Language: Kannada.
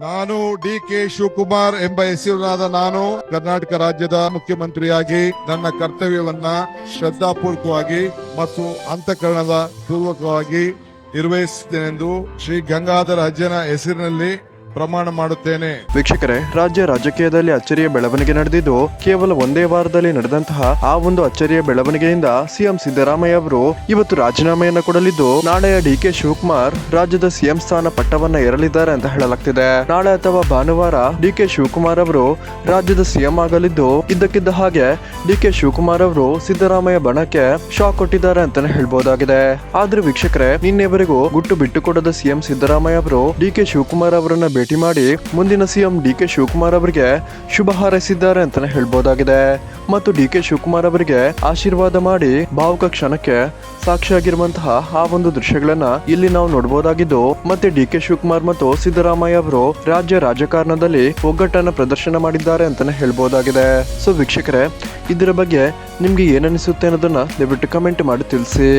ನಾನು ಡಿ.ಕೆ. ಶಿವಕುಮಾರ್ ಎಂಬ ಹೆಸರಿನಾದ ನಾನು ಕರ್ನಾಟಕ ರಾಜ್ಯದ ಮುಖ್ಯಮಂತ್ರಿಯಾಗಿ ನನ್ನ ಕರ್ತವ್ಯವನ್ನ ಶ್ರದ್ಧಾಪೂರ್ವಕವಾಗಿ ಮತ್ತು ಅಂತಃಕರಣದ ಪೂರ್ವಕವಾಗಿ ನಿರ್ವಹಿಸುತ್ತೇನೆಂದು ಶ್ರೀ ಗಂಗಾಧರ ಅಜ್ಜನ ಹೆಸರಿನಲ್ಲಿ ಪ್ರಮಾಣ ಮಾಡುತ್ತೇನೆ. ವೀಕ್ಷಕರೇ, ರಾಜ್ಯ ರಾಜಕೀಯದಲ್ಲಿ ಅಚ್ಚರಿಯ ಬೆಳವಣಿಗೆ ನಡೆದಿದ್ದು ಕೇವಲ ಒಂದೇ ವಾರದಲ್ಲಿ ನಡೆದಂತಹ ಆ ಒಂದು ಅಚ್ಚರಿಯ ಬೆಳವಣಿಗೆಯಿಂದ ಸಿಎಂ ಸಿದ್ದರಾಮಯ್ಯ ಅವರು ಇವತ್ತು ರಾಜೀನಾಮೆಯನ್ನ ಕೊಡಲಿದ್ದು ನಾಳೆಯ ಡಿ.ಕೆ. ಶಿವಕುಮಾರ್ ರಾಜ್ಯದ ಸಿಎಂ ಸ್ಥಾನ ಪಟ್ಟವನ್ನ ಏರಲಿದ್ದಾರೆ ಅಂತ ಹೇಳಲಾಗ್ತಿದೆ. ನಾಳೆ ಅಥವಾ ಭಾನುವಾರ ಡಿ.ಕೆ. ಶಿವಕುಮಾರ್ ಅವರು ರಾಜ್ಯದ ಸಿಎಂ ಆಗಲಿದ್ದು ಇದ್ದಕ್ಕಿದ್ದ ಹಾಗೆ ಡಿ.ಕೆ. ಶಿವಕುಮಾರ್ ಅವರು ಸಿದ್ದರಾಮಯ್ಯ ಬಣಕ್ಕೆ ಶಾಕ್ ಕೊಟ್ಟಿದ್ದಾರೆ ಅಂತಾನೆ ಹೇಳ್ಬಹುದಾಗಿದೆ. ಆದ್ರೆ ವೀಕ್ಷಕರೇ, ನಿನ್ನೆವರೆಗೂ ಗುಟ್ಟು ಬಿಟ್ಟುಕೊಡದ ಸಿಎಂ ಸಿದ್ದರಾಮಯ್ಯ ಅವರು ಡಿ.ಕೆ. ಶಿವಕುಮಾರ್ ಅವರನ್ನ ಭೇಟಿ ಮಾಡಿ ಮುಂದಿನ ಸಿಎಂ ಡಿ.ಕೆ. ಶಿವಕುಮಾರ್ ಅವರಿಗೆ ಶುಭ ಹಾರೈಸಿದ್ದಾರೆ ಅಂತಾನೆ ಹೇಳ್ಬಹುದಾಗಿದೆ. ಮತ್ತು ಡಿ.ಕೆ. ಶಿವಕುಮಾರ್ ಅವರಿಗೆ ಆಶೀರ್ವಾದ ಮಾಡಿ ಭಾವುಕ ಕ್ಷಣಕ್ಕೆ ಸಾಕ್ಷಿಯಾಗಿರುವಂತಹ ಆ ಒಂದು ದೃಶ್ಯಗಳನ್ನ ಇಲ್ಲಿ ನಾವು ನೋಡಬಹುದಾಗಿದ್ದು, ಮತ್ತೆ ಡಿ.ಕೆ. ಶಿವಕುಮಾರ್ ಮತ್ತು ಸಿದ್ದರಾಮಯ್ಯ ಅವರು ರಾಜ್ಯ ರಾಜಕಾರಣದಲ್ಲಿ ಒಗ್ಗಟ್ಟನ್ನ ಪ್ರದರ್ಶನ ಮಾಡಿದ್ದಾರೆ ಅಂತಾನೆ ಹೇಳ್ಬಹುದಾಗಿದೆ. ಸೊ ವೀಕ್ಷಕರೇ, ಇದರ ಬಗ್ಗೆ ನಿಮ್ಗೆ ಏನನ್ನಿಸುತ್ತೆ ಅನ್ನೋದನ್ನ ದಯವಿಟ್ಟು ಕಮೆಂಟ್ ಮಾಡಿ ತಿಳಿಸಿ.